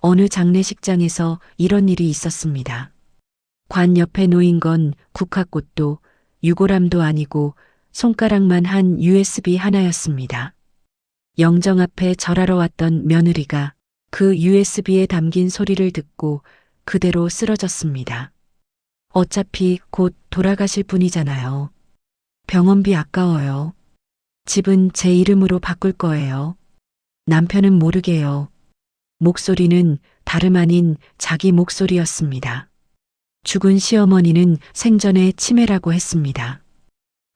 어느 장례식장에서 이런 일이 있었습니다. 관 옆에 놓인 건 국화꽃도 유골함도 아니고 손가락만 한 USB 하나였습니다. 영정 앞에 절하러 왔던 며느리가 그 USB에 담긴 소리를 듣고 그대로 쓰러졌습니다. 어차피 곧 돌아가실 분이잖아요. 병원비 아까워요. 집은 제 이름으로 바꿀 거예요. 남편은 모르게요. 목소리는 다름 아닌 자기 목소리였습니다. 죽은 시어머니는 생전에 치매라고 했습니다.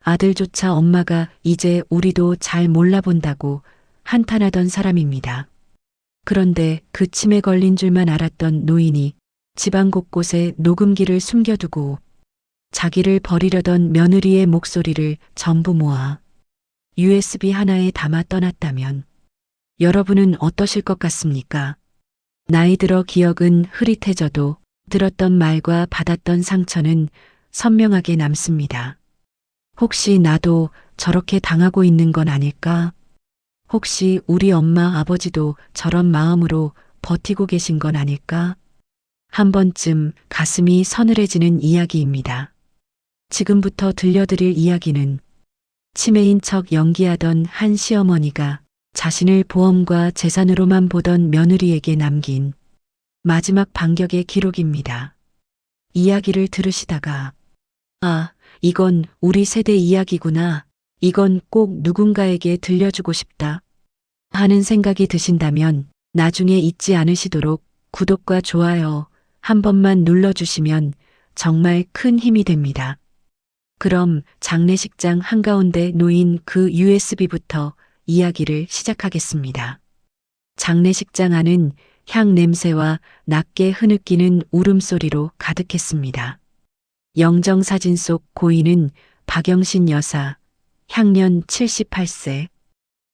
아들조차 엄마가 이제 우리도 잘 몰라본다고 한탄하던 사람입니다. 그런데 그 치매 걸린 줄만 알았던 노인이 집안 곳곳에 녹음기를 숨겨두고 자기를 버리려던 며느리의 목소리를 전부 모아 USB 하나에 담아 떠났다면 여러분은 어떠실 것 같습니까? 나이 들어 기억은 흐릿해져도 들었던 말과 받았던 상처는 선명하게 남습니다. 혹시 나도 저렇게 당하고 있는 건 아닐까? 혹시 우리 엄마 아버지도 저런 마음으로 버티고 계신 건 아닐까? 한 번쯤 가슴이 서늘해지는 이야기입니다. 지금부터 들려드릴 이야기는 치매인 척 연기하던 한 시어머니가 자신을 보험과 재산으로만 보던 며느리에게 남긴 마지막 반격의 기록입니다. 이야기를 들으시다가 아, 이건 우리 세대 이야기구나. 이건 꼭 누군가에게 들려주고 싶다 하는 생각이 드신다면 나중에 잊지 않으시도록 구독과 좋아요 한 번만 눌러주시면 정말 큰 힘이 됩니다. 그럼 장례식장 한가운데 놓인 그 USB부터 이야기를 시작하겠습니다. 장례식장 안은 향 냄새와 낮게 흐느끼는 울음소리로 가득했습니다. 영정사진 속 고인은 박영신 여사, 향년 78세.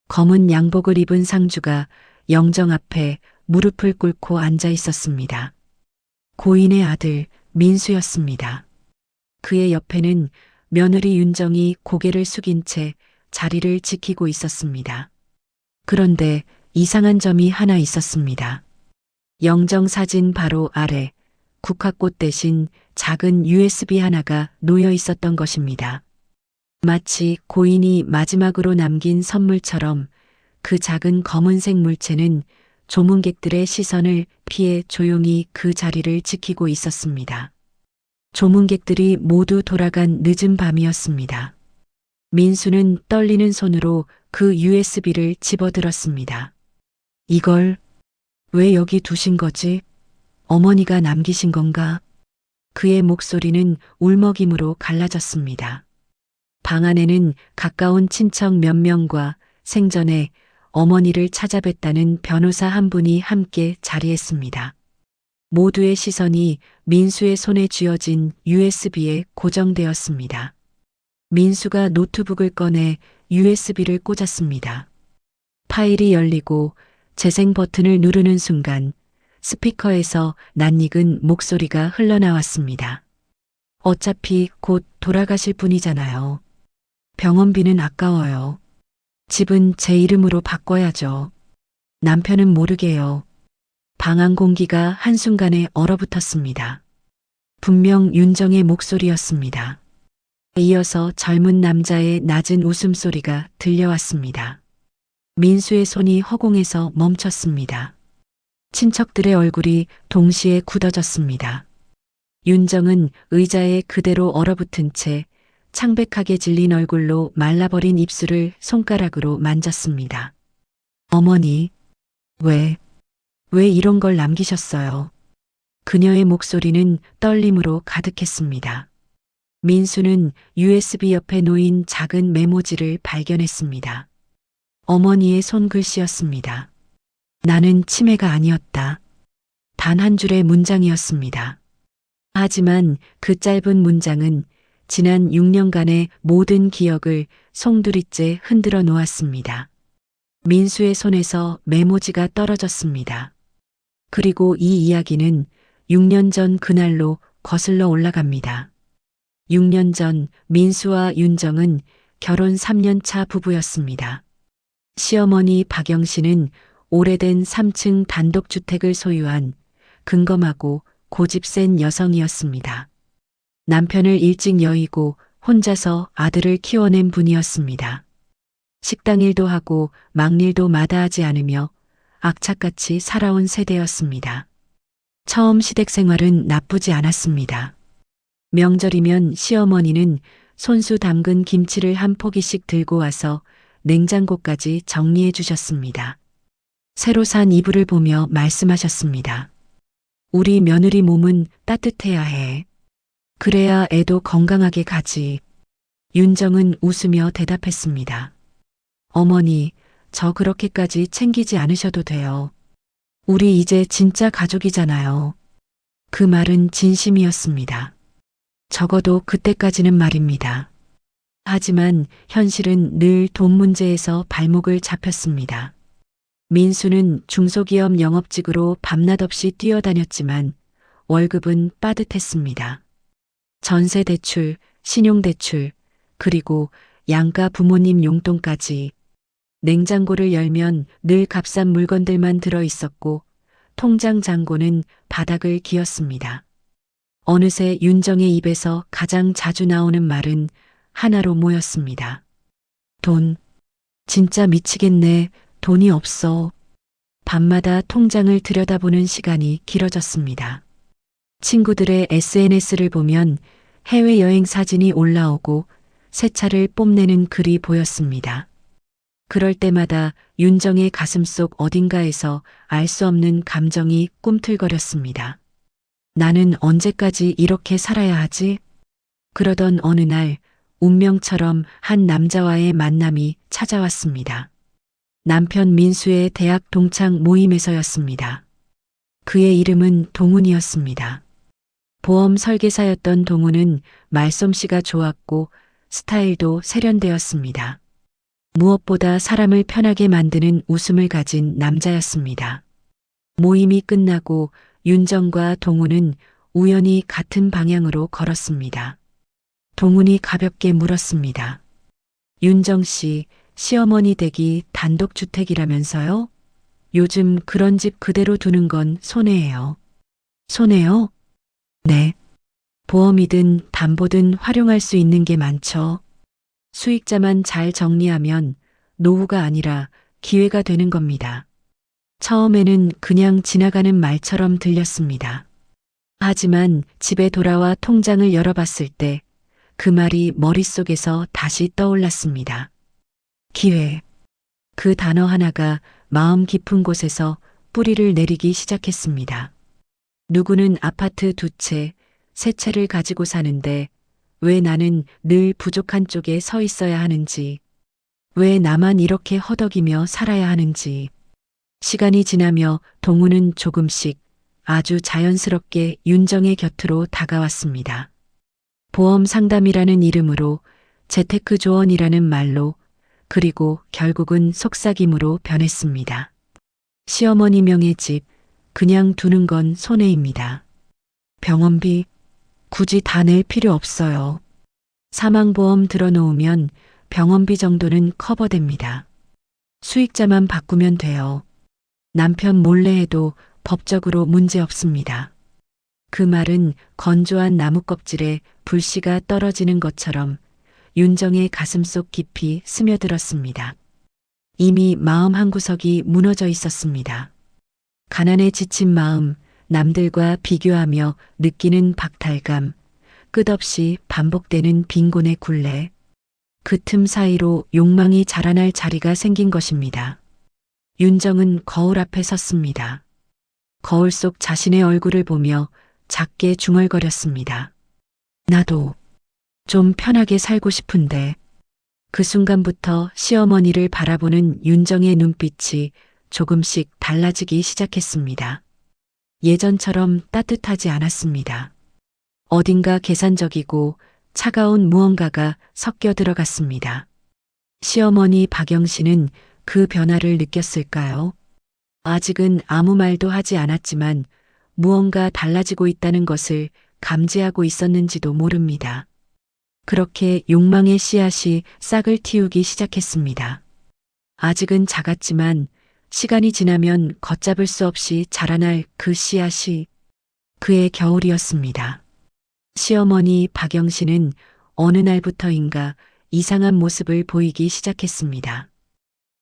검은 양복을 입은 상주가 영정 앞에 무릎을 꿇고 앉아 있었습니다. 고인의 아들 민수였습니다. 그의 옆에는 며느리 윤정이 고개를 숙인 채 자리를 지키고 있었습니다. 그런데 이상한 점이 하나 있었습니다. 영정 사진 바로 아래 국화꽃 대신 작은 USB 하나가 놓여 있었던 것입니다. 마치 고인이 마지막으로 남긴 선물처럼 그 작은 검은색 물체는 조문객들의 시선을 피해 조용히 그 자리를 지키고 있었습니다. 조문객들이 모두 돌아간 늦은 밤이었습니다. 민수는 떨리는 손으로 그 USB를 집어들었습니다. 이걸 왜 여기 두신 거지? 어머니가 남기신 건가? 그의 목소리는 울먹임으로 갈라졌습니다. 방 안에는 가까운 친척 몇 명과 생전에 어머니를 찾아뵀다는 변호사 한 분이 함께 자리했습니다. 모두의 시선이 민수의 손에 쥐어진 USB에 고정되었습니다. 민수가 노트북을 꺼내 USB를 꽂았습니다. 파일이 열리고 재생 버튼을 누르는 순간 스피커에서 낯익은 목소리가 흘러나왔습니다. 어차피 곧 돌아가실 분이잖아요. 병원비는 아까워요. 집은 제 이름으로 바꿔야죠. 남편은 모르게요. 방 안 공기가 한순간에 얼어붙었습니다. 분명 윤정의 목소리였습니다. 이어서 젊은 남자의 낮은 웃음소리가 들려왔습니다. 민수의 손이 허공에서 멈췄습니다. 친척들의 얼굴이 동시에 굳어졌습니다. 윤정은 의자에 그대로 얼어붙은 채 창백하게 질린 얼굴로 말라버린 입술을 손가락으로 만졌습니다. 어머니, 왜 이런 걸 남기셨어요? 그녀의 목소리는 떨림으로 가득했습니다. 민수는 USB 옆에 놓인 작은 메모지를 발견했습니다. 어머니의 손글씨였습니다. 나는 치매가 아니었다. 단 한 줄의 문장이었습니다. 하지만 그 짧은 문장은 지난 6년간의 모든 기억을 송두리째 흔들어 놓았습니다. 민수의 손에서 메모지가 떨어졌습니다. 그리고 이 이야기는 6년 전 그날로 거슬러 올라갑니다. 6년 전 민수와 윤정은 결혼 3년 차 부부였습니다. 시어머니 박영신은 오래된 3층 단독주택을 소유한 근검하고 고집 센 여성이었습니다. 남편을 일찍 여의고 혼자서 아들을 키워낸 분이었습니다. 식당 일도 하고 막일도 마다하지 않으며 악착같이 살아온 세대였습니다. 처음 시댁 생활은 나쁘지 않았습니다. 명절이면 시어머니는 손수 담근 김치를 한 포기씩 들고 와서 냉장고까지 정리해 주셨습니다. 새로 산 이불을 보며 말씀하셨습니다. 우리 며느리 몸은 따뜻해야 해. 그래야 애도 건강하게 가지. 윤정은 웃으며 대답했습니다. 어머니, 저 그렇게까지 챙기지 않으셔도 돼요. 우리 이제 진짜 가족이잖아요. 그 말은 진심이었습니다. 적어도 그때까지는 말입니다. 하지만 현실은 늘 돈 문제에서 발목을 잡혔습니다. 민수는 중소기업 영업직으로 밤낮 없이 뛰어다녔지만 월급은 빠듯했습니다. 전세대출, 신용대출, 그리고 양가 부모님 용돈까지 냉장고를 열면 늘 값싼 물건들만 들어 있었고 통장 잔고는 바닥을 기었습니다. 어느새 윤정의 입에서 가장 자주 나오는 말은 하나로 모였습니다. 돈. 진짜 미치겠네. 돈이 없어. 밤마다 통장을 들여다보는 시간이 길어졌습니다. 친구들의 SNS를 보면 해외여행 사진이 올라오고 새 차를 뽐내는 글이 보였습니다. 그럴 때마다 윤정의 가슴속 어딘가에서 알 수 없는 감정이 꿈틀거렸습니다. 나는 언제까지 이렇게 살아야 하지? 그러던 어느 날 운명처럼 한 남자와의 만남이 찾아왔습니다. 남편 민수의 대학 동창 모임에서였습니다. 그의 이름은 동훈이었습니다. 보험 설계사였던 동훈은 말솜씨가 좋았고 스타일도 세련되었습니다. 무엇보다 사람을 편하게 만드는 웃음을 가진 남자였습니다. 모임이 끝나고 윤정과 동훈은 우연히 같은 방향으로 걸었습니다. 동훈이 가볍게 물었습니다. 윤정 씨, 시어머니 댁이 단독주택이라면서요? 요즘 그런 집 그대로 두는 건 손해예요. 손해요? 네. 보험이든 담보든 활용할 수 있는 게 많죠. 수익자만 잘 정리하면 노후가 아니라 기회가 되는 겁니다. 처음에는 그냥 지나가는 말처럼 들렸습니다. 하지만 집에 돌아와 통장을 열어봤을 때 그 말이 머릿속에서 다시 떠올랐습니다. 기회. 그 단어 하나가 마음 깊은 곳에서 뿌리를 내리기 시작했습니다. 누구는 아파트 2채, 3채를 가지고 사는데 왜 나는 늘 부족한 쪽에 서 있어야 하는지, 왜 나만 이렇게 허덕이며 살아야 하는지. 시간이 지나며 동훈은 조금씩 아주 자연스럽게 윤정의 곁으로 다가왔습니다. 보험 상담이라는 이름으로, 재테크 조언이라는 말로, 그리고 결국은 속삭임으로 변했습니다. 시어머니 명의 집, 그냥 두는 건 손해입니다. 병원비, 굳이 다 낼 필요 없어요. 사망보험 들어놓으면 병원비 정도는 커버됩니다. 수익자만 바꾸면 돼요. 남편 몰래 해도 법적으로 문제 없습니다. 그 말은 건조한 나무 껍질에 불씨가 떨어지는 것처럼 윤정의 가슴속 깊이 스며들었습니다. 이미 마음 한구석이 무너져 있었습니다. 가난에 지친 마음, 남들과 비교하며 느끼는 박탈감, 끝없이 반복되는 빈곤의 굴레, 그 틈 사이로 욕망이 자라날 자리가 생긴 것입니다. 윤정은 거울 앞에 섰습니다. 거울 속 자신의 얼굴을 보며 작게 중얼거렸습니다. 나도 좀 편하게 살고 싶은데. 그 순간부터 시어머니를 바라보는 윤정의 눈빛이 조금씩 달라지기 시작했습니다. 예전처럼 따뜻하지 않았습니다. 어딘가 계산적이고 차가운 무언가가 섞여 들어갔습니다. 시어머니 박영 씨는 그 변화를 느꼈을까요? 아직은 아무 말도 하지 않았지만 무언가 달라지고 있다는 것을 감지하고 있었는지도 모릅니다. 그렇게 욕망의 씨앗이 싹을 틔우기 시작했습니다. 아직은 작았지만 시간이 지나면 걷잡을 수 없이 자라날 그 씨앗이 그의 겨울이었습니다. 시어머니 박영 씨는 어느 날부터인가 이상한 모습을 보이기 시작했습니다.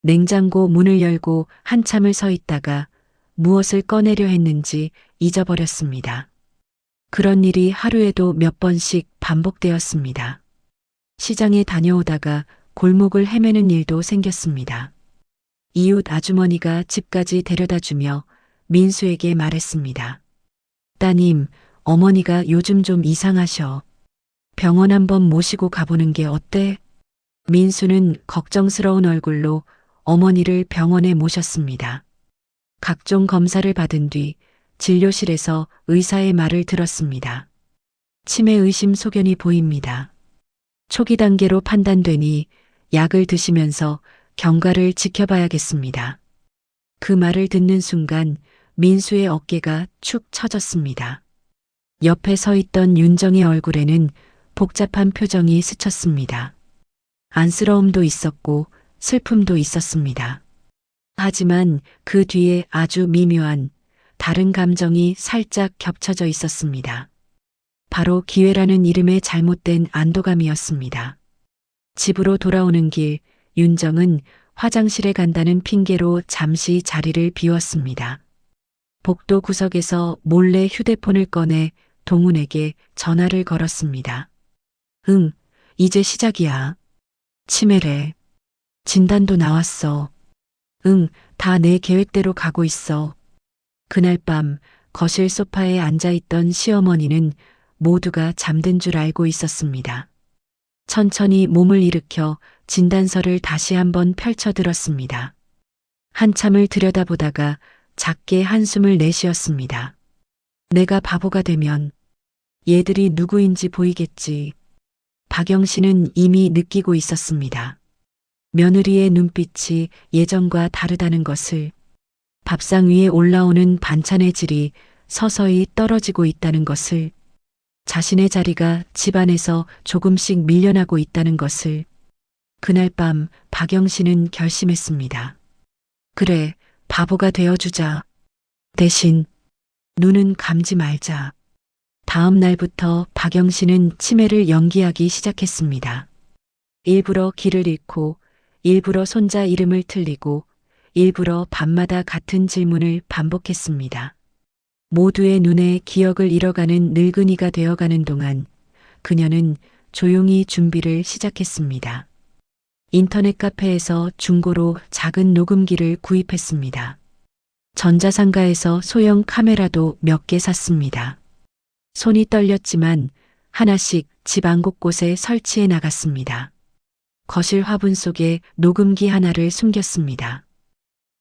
냉장고 문을 열고 한참을 서 있다가 무엇을 꺼내려 했는지 잊어버렸습니다. 그런 일이 하루에도 몇 번씩 반복되었습니다. 시장에 다녀오다가 골목을 헤매는 일도 생겼습니다. 이웃 아주머니가 집까지 데려다주며 민수에게 말했습니다. 따님, 어머니가 요즘 좀 이상하셔. 병원 한번 모시고 가보는 게 어때? 민수는 걱정스러운 얼굴로 어머니를 병원에 모셨습니다. 각종 검사를 받은 뒤 진료실에서 의사의 말을 들었습니다. 치매 의심 소견이 보입니다. 초기 단계로 판단되니 약을 드시면서 경과를 지켜봐야겠습니다. 그 말을 듣는 순간 민수의 어깨가 축 처졌습니다. 옆에 서 있던 윤정의 얼굴에는 복잡한 표정이 스쳤습니다. 안쓰러움도 있었고 슬픔도 있었습니다. 하지만 그 뒤에 아주 미묘한 다른 감정이 살짝 겹쳐져 있었습니다. 바로 기회라는 이름의 잘못된 안도감이었습니다. 집으로 돌아오는 길, 윤정은 화장실에 간다는 핑계로 잠시 자리를 비웠습니다. 복도 구석에서 몰래 휴대폰을 꺼내 동훈에게 전화를 걸었습니다. 응, 이제 시작이야. 치매래. 진단도 나왔어. 응, 다 내 계획대로 가고 있어. 그날 밤 거실 소파에 앉아있던 시어머니는 모두가 잠든 줄 알고 있었습니다. 천천히 몸을 일으켜 진단서를 다시 한번 펼쳐들었습니다. 한참을 들여다보다가 작게 한숨을 내쉬었습니다. 내가 바보가 되면 얘들이 누구인지 보이겠지. 박영 씨는 이미 느끼고 있었습니다. 며느리의 눈빛이 예전과 다르다는 것을, 밥상 위에 올라오는 반찬의 질이 서서히 떨어지고 있다는 것을, 자신의 자리가 집안에서 조금씩 밀려나고 있다는 것을. 그날 밤 박영 씨는 결심했습니다. 그래, 바보가 되어주자. 대신 눈은 감지 말자. 다음 날부터 박영 씨는 치매를 연기하기 시작했습니다. 일부러 길을 잃고, 일부러 손자 이름을 틀리고, 일부러 밤마다 같은 질문을 반복했습니다. 모두의 눈에 기억을 잃어가는 늙은이가 되어가는 동안 그녀는 조용히 준비를 시작했습니다. 인터넷 카페에서 중고로 작은 녹음기를 구입했습니다. 전자상가에서 소형 카메라도 몇 개 샀습니다. 손이 떨렸지만 하나씩 집 안 곳곳에 설치해 나갔습니다. 거실 화분 속에 녹음기 하나를 숨겼습니다.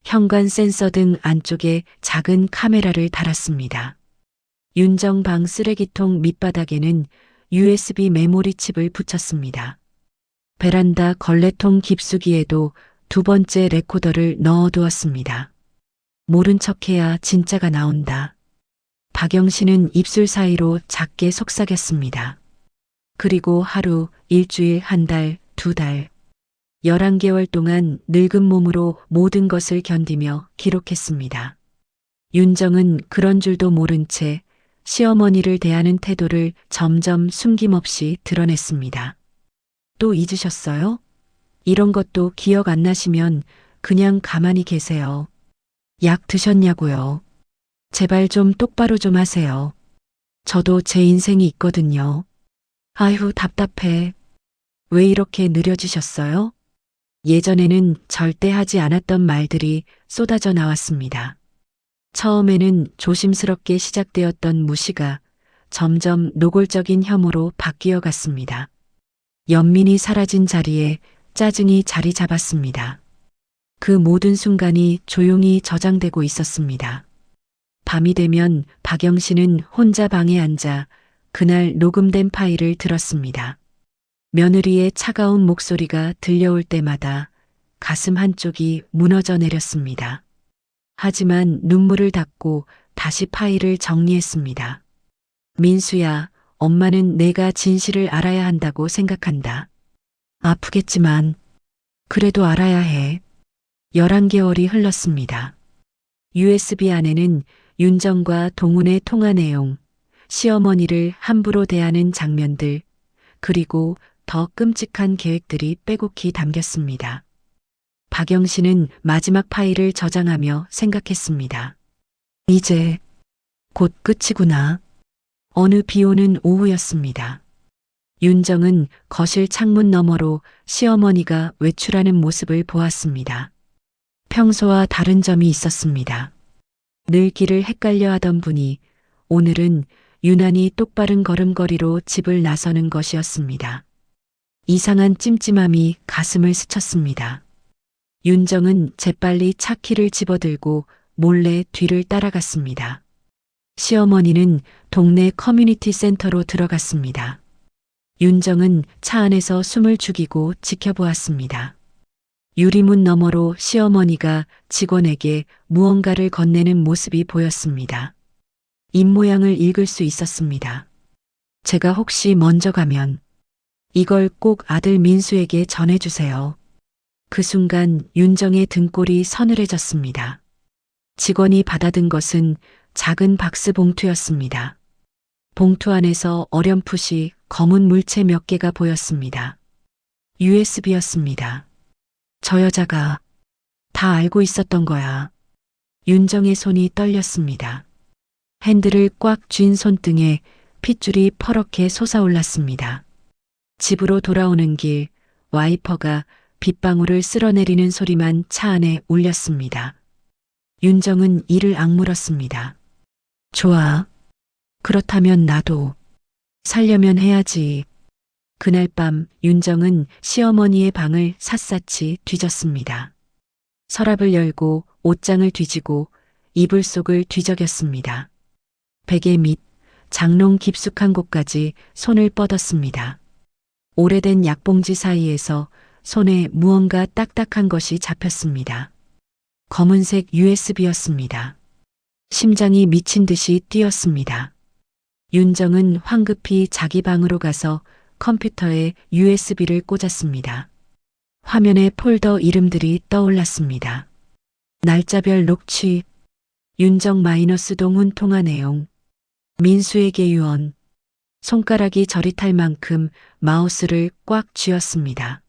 현관 센서 등 안쪽에 작은 카메라를 달았습니다. 윤정 방 쓰레기통 밑바닥에는 USB 메모리 칩을 붙였습니다. 베란다 걸레통 깊숙이에도 두 번째 레코더를 넣어두었습니다. 모른 척해야 진짜가 나온다. 박영 씨는 입술 사이로 작게 속삭였습니다. 그리고 하루, 일주일, 한 달, 두 달, 11개월 동안 늙은 몸으로 모든 것을 견디며 기록했습니다. 윤정은 그런 줄도 모른 채 시어머니를 대하는 태도를 점점 숨김없이 드러냈습니다. 또 잊으셨어요? 이런 것도 기억 안 나시면 그냥 가만히 계세요. 약 드셨냐고요? 제발 좀 똑바로 좀 하세요. 저도 제 인생이 있거든요. 아휴, 답답해. 왜 이렇게 느려지셨어요? 예전에는 절대 하지 않았던 말들이 쏟아져 나왔습니다. 처음에는 조심스럽게 시작되었던 무시가 점점 노골적인 혐오로 바뀌어 갔습니다. 연민이 사라진 자리에 짜증이 자리 잡았습니다. 그 모든 순간이 조용히 저장되고 있었습니다. 밤이 되면 박영 씨는 혼자 방에 앉아 그날 녹음된 파일을 들었습니다. 며느리의 차가운 목소리가 들려올 때마다 가슴 한쪽이 무너져 내렸습니다. 하지만 눈물을 닦고 다시 파일을 정리했습니다. 민수야, 엄마는 내가 진실을 알아야 한다고 생각한다. 아프겠지만 그래도 알아야 해. 11개월이 흘렀습니다. USB 안에는 윤정과 동훈의 통화 내용, 시어머니를 함부로 대하는 장면들, 그리고 더 끔찍한 계획들이 빼곡히 담겼습니다. 박영신은 마지막 파일을 저장하며 생각했습니다. 이제 곧 끝이구나. 어느 비 오는 오후였습니다. 윤정은 거실 창문 너머로 시어머니가 외출하는 모습을 보았습니다. 평소와 다른 점이 있었습니다. 늘 길을 헷갈려 하던 분이 오늘은 유난히 똑바른 걸음걸이로 집을 나서는 것이었습니다. 이상한 찜찜함이 가슴을 스쳤습니다. 윤정은 재빨리 차 키를 집어들고 몰래 뒤를 따라갔습니다. 시어머니는 동네 커뮤니티 센터로 들어갔습니다. 윤정은 차 안에서 숨을 죽이고 지켜보았습니다. 유리문 너머로 시어머니가 직원에게 무언가를 건네는 모습이 보였습니다. 입모양을 읽을 수 있었습니다. 제가 혹시 먼저 가면 이걸 꼭 아들 민수에게 전해주세요. 그 순간 윤정의 등골이 서늘해졌습니다. 직원이 받아든 것은 작은 박스 봉투였습니다. 봉투 안에서 어렴풋이 검은 물체 몇 개가 보였습니다. USB였습니다. 저 여자가 다 알고 있었던 거야. 윤정의 손이 떨렸습니다. 핸들을 꽉 쥔 손등에 핏줄이 퍼렇게 솟아올랐습니다. 집으로 돌아오는 길, 와이퍼가 빗방울을 쓸어내리는 소리만 차 안에 울렸습니다. 윤정은 이를 악물었습니다. 좋아. 그렇다면 나도 살려면 해야지. 그날 밤 윤정은 시어머니의 방을 샅샅이 뒤졌습니다. 서랍을 열고 옷장을 뒤지고 이불 속을 뒤적였습니다. 베개 밑 장롱 깊숙한 곳까지 손을 뻗었습니다. 오래된 약봉지 사이에서 손에 무언가 딱딱한 것이 잡혔습니다. 검은색 USB였습니다. 심장이 미친 듯이 뛰었습니다. 윤정은 황급히 자기 방으로 가서 컴퓨터에 USB를 꽂았습니다. 화면에 폴더 이름들이 떠올랐습니다. 날짜별 녹취, 윤정 마이너스 동훈 통화 내용, 민수에게 유언, 손가락이 저릿할 만큼 마우스를 꽉 쥐었습니다.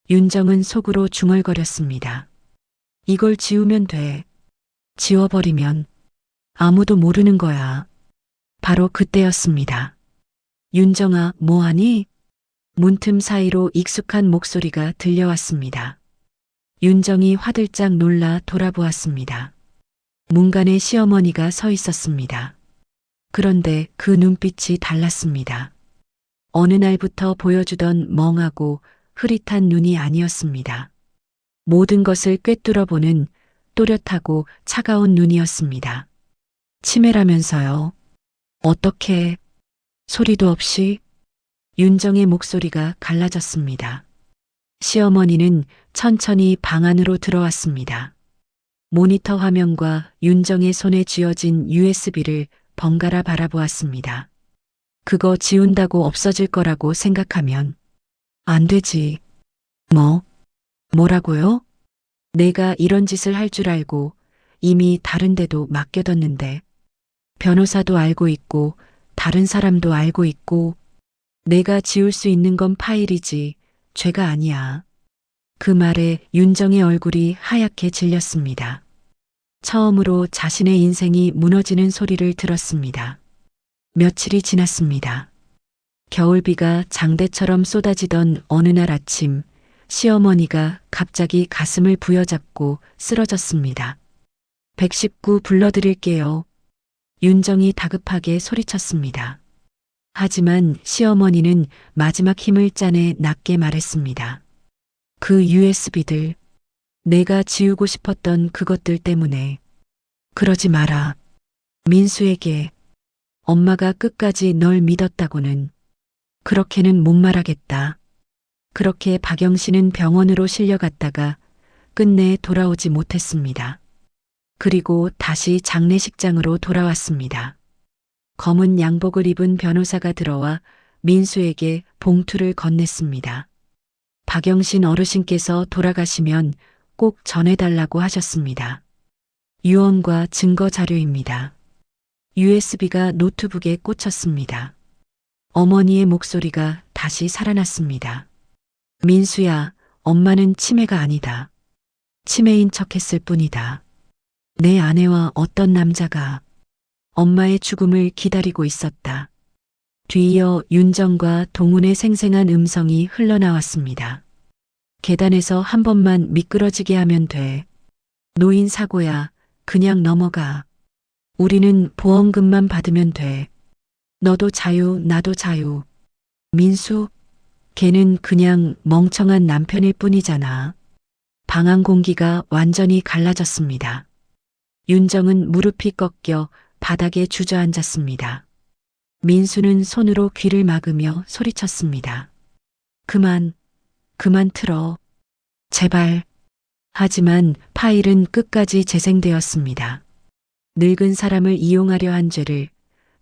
윤정은 속으로 중얼거렸습니다. 이걸 지우면 돼. 지워버리면 아무도 모르는 거야. 바로 그때였습니다. 윤정아, 뭐하니? 문틈 사이로 익숙한 목소리가 들려왔습니다. 윤정이 화들짝 놀라 돌아보았습니다. 문간에 시어머니가 서 있었습니다. 그런데 그 눈빛이 달랐습니다. 어느 날부터 보여주던 멍하고 흐릿한 눈이 아니었습니다. 모든 것을 꿰뚫어보는 또렷하고 차가운 눈이었습니다. 치매라면서요. 어떻게? 소리도 없이? 윤정의 목소리가 갈라졌습니다. 시어머니는 천천히 방 안으로 들어왔습니다. 모니터 화면과 윤정의 손에 쥐어진 USB를 번갈아 바라보았습니다. 그거 지운다고 없어질 거라고 생각하면 안 되지. 뭐라고요? 내가 이런 짓을 할 줄 알고 이미 다른 데도 맡겨뒀는데 변호사도 알고 있고 다른 사람도 알고 있고 내가 지울 수 있는 건 파일이지 죄가 아니야. 그 말에 윤정의 얼굴이 하얗게 질렸습니다. 처음으로 자신의 인생이 무너지는 소리를 들었습니다. 며칠이 지났습니다. 겨울비가 장대처럼 쏟아지던 어느 날 아침 시어머니가 갑자기 가슴을 부여잡고 쓰러졌습니다. 119 불러드릴게요. 윤정이 다급하게 소리쳤습니다. 하지만 시어머니는 마지막 힘을 짜내 낮게 말했습니다. 그 USB들, 내가 지우고 싶었던 그것들 때문에. 그러지 마라. 민수에게 엄마가 끝까지 널 믿었다고는 그렇게는 못 말하겠다. 그렇게 박영신은 병원으로 실려갔다가 끝내 돌아오지 못했습니다. 그리고 다시 장례식장으로 돌아왔습니다. 검은 양복을 입은 변호사가 들어와 민수에게 봉투를 건넸습니다. 박영신 어르신께서 돌아가시면 꼭 전해달라고 하셨습니다. 유언과 증거 자료입니다. USB가 노트북에 꽂혔습니다. 어머니의 목소리가 다시 살아났습니다. 민수야, 엄마는 치매가 아니다. 치매인 척했을 뿐이다. 내 아내와 어떤 남자가 엄마의 죽음을 기다리고 있었다. 뒤이어 윤정과 동훈의 생생한 음성이 흘러나왔습니다. 계단에서 한 번만 미끄러지게 하면 돼. 노인 사고야. 그냥 넘어가. 우리는 보험금만 받으면 돼. 너도 자유, 나도 자유. 민수, 걔는 그냥 멍청한 남편일 뿐이잖아. 방 안 공기가 완전히 갈라졌습니다. 윤정은 무릎이 꺾여 바닥에 주저앉았습니다. 민수는 손으로 귀를 막으며 소리쳤습니다. 그만 틀어. 제발. 하지만 파일은 끝까지 재생되었습니다. 늙은 사람을 이용하려 한 죄를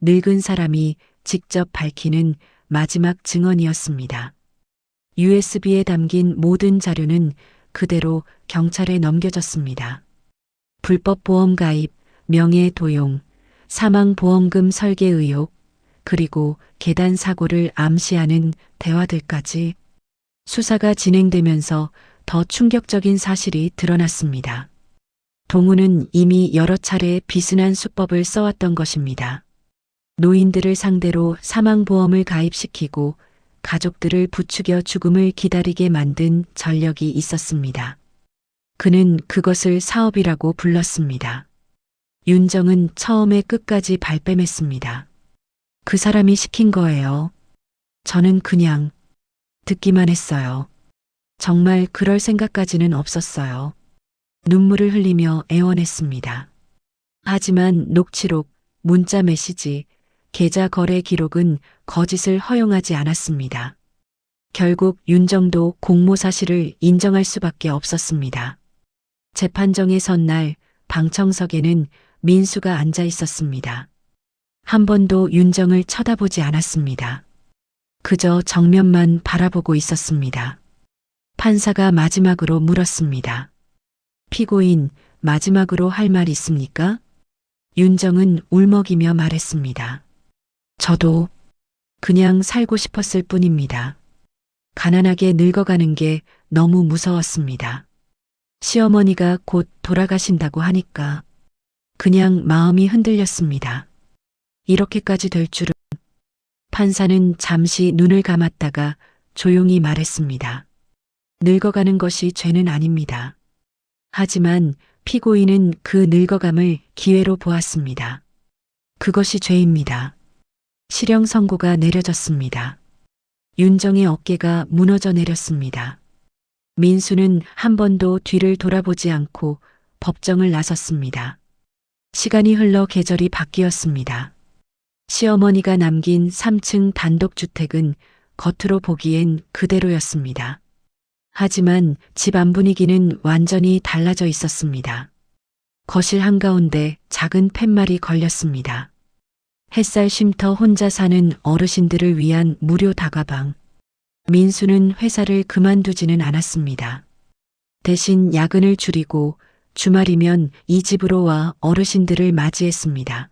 늙은 사람이 직접 밝히는 마지막 증언이었습니다. USB에 담긴 모든 자료는 그대로 경찰에 넘겨졌습니다. 불법 보험 가입, 명예 도용, 사망보험금 설계 의혹, 그리고 계단 사고를 암시하는 대화들까지 수사가 진행되면서 더 충격적인 사실이 드러났습니다. 동훈은 이미 여러 차례 비슷한 수법을 써왔던 것입니다. 노인들을 상대로 사망보험을 가입시키고 가족들을 부추겨 죽음을 기다리게 만든 전력이 있었습니다. 그는 그것을 사업이라고 불렀습니다. 윤정은 처음에 끝까지 발뺌했습니다. 그 사람이 시킨 거예요. 저는 그냥 듣기만 했어요. 정말 그럴 생각까지는 없었어요. 눈물을 흘리며 애원했습니다. 하지만 녹취록, 문자 메시지, 계좌 거래 기록은 거짓을 허용하지 않았습니다. 결국 윤정도 공모 사실을 인정할 수밖에 없었습니다. 재판정에 선 날 방청석에는 민수가 앉아 있었습니다. 한 번도 윤정을 쳐다보지 않았습니다. 그저 정면만 바라보고 있었습니다. 판사가 마지막으로 물었습니다. 피고인, 마지막으로 할 말 있습니까? 윤정은 울먹이며 말했습니다. 저도 그냥 살고 싶었을 뿐입니다. 가난하게 늙어가는 게 너무 무서웠습니다. 시어머니가 곧 돌아가신다고 하니까 그냥 마음이 흔들렸습니다. 이렇게까지 될 줄은. 판사는 잠시 눈을 감았다가 조용히 말했습니다. 늙어가는 것이 죄는 아닙니다. 하지만 피고인은 그 늙어감을 기회로 보았습니다. 그것이 죄입니다. 실형 선고가 내려졌습니다. 윤정의 어깨가 무너져 내렸습니다. 민수는 한 번도 뒤를 돌아보지 않고 법정을 나섰습니다. 시간이 흘러 계절이 바뀌었습니다. 시어머니가 남긴 3층 단독주택은 겉으로 보기엔 그대로였습니다. 하지만 집 안 분위기는 완전히 달라져 있었습니다. 거실 한가운데 작은 팻말이 걸렸습니다. 햇살 쉼터 혼자 사는 어르신들을 위한 무료 다가방. 민수는 회사를 그만두지는 않았습니다. 대신 야근을 줄이고 주말이면 이 집으로 와 어르신들을 맞이했습니다.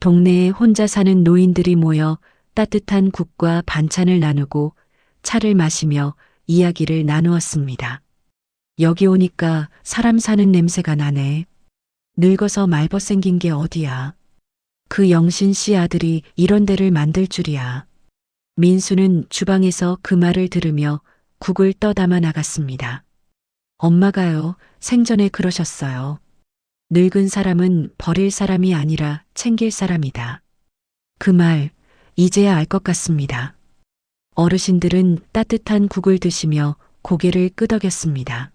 동네에 혼자 사는 노인들이 모여 따뜻한 국과 반찬을 나누고 차를 마시며 이야기를 나누었습니다. 여기 오니까 사람 사는 냄새가 나네. 늙어서 말벗생긴 게 어디야. 그 영신 씨 아들이 이런 데를 만들 줄이야. 민수는 주방에서 그 말을 들으며 국을 떠담아 나갔습니다. 엄마가요, 생전에 그러셨어요. 늙은 사람은 버릴 사람이 아니라 챙길 사람이다. 그 말, 이제야 알 것 같습니다. 어르신들은 따뜻한 국을 드시며 고개를 끄덕였습니다.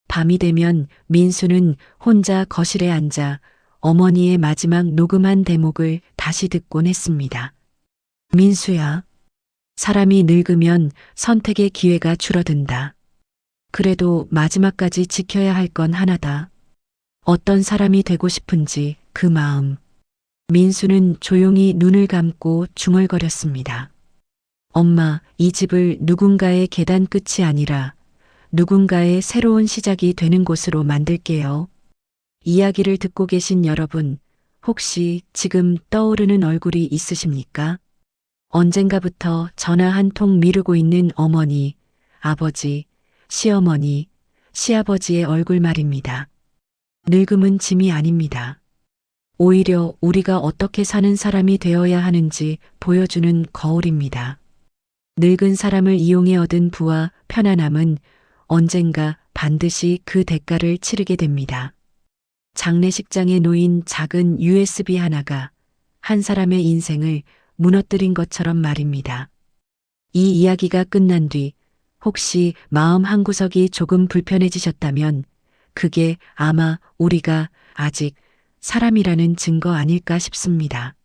밤이 되면 민수는 혼자 거실에 앉아 어머니의 마지막 녹음한 대목을 다시 듣곤 했습니다. 민수야, 사람이 늙으면 선택의 기회가 줄어든다. 그래도 마지막까지 지켜야 할 건 하나다. 어떤 사람이 되고 싶은지 그 마음. 민수는 조용히 눈을 감고 중얼거렸습니다. 엄마, 이 집을 누군가의 계단 끝이 아니라 누군가의 새로운 시작이 되는 곳으로 만들게요. 이야기를 듣고 계신 여러분, 혹시 지금 떠오르는 얼굴이 있으십니까? 언젠가부터 전화 한 통 미루고 있는 어머니, 아버지, 시어머니, 시아버지의 얼굴 말입니다. 늙음은 짐이 아닙니다. 오히려 우리가 어떻게 사는 사람이 되어야 하는지 보여주는 거울입니다. 늙은 사람을 이용해 얻은 부와 편안함은 언젠가 반드시 그 대가를 치르게 됩니다. 장례식장에 놓인 작은 USB 하나가 한 사람의 인생을 무너뜨린 것처럼 말입니다. 이 이야기가 끝난 뒤 혹시 마음 한구석이 조금 불편해지셨다면 그게 아마 우리가 아직 사람이라는 증거 아닐까 싶습니다.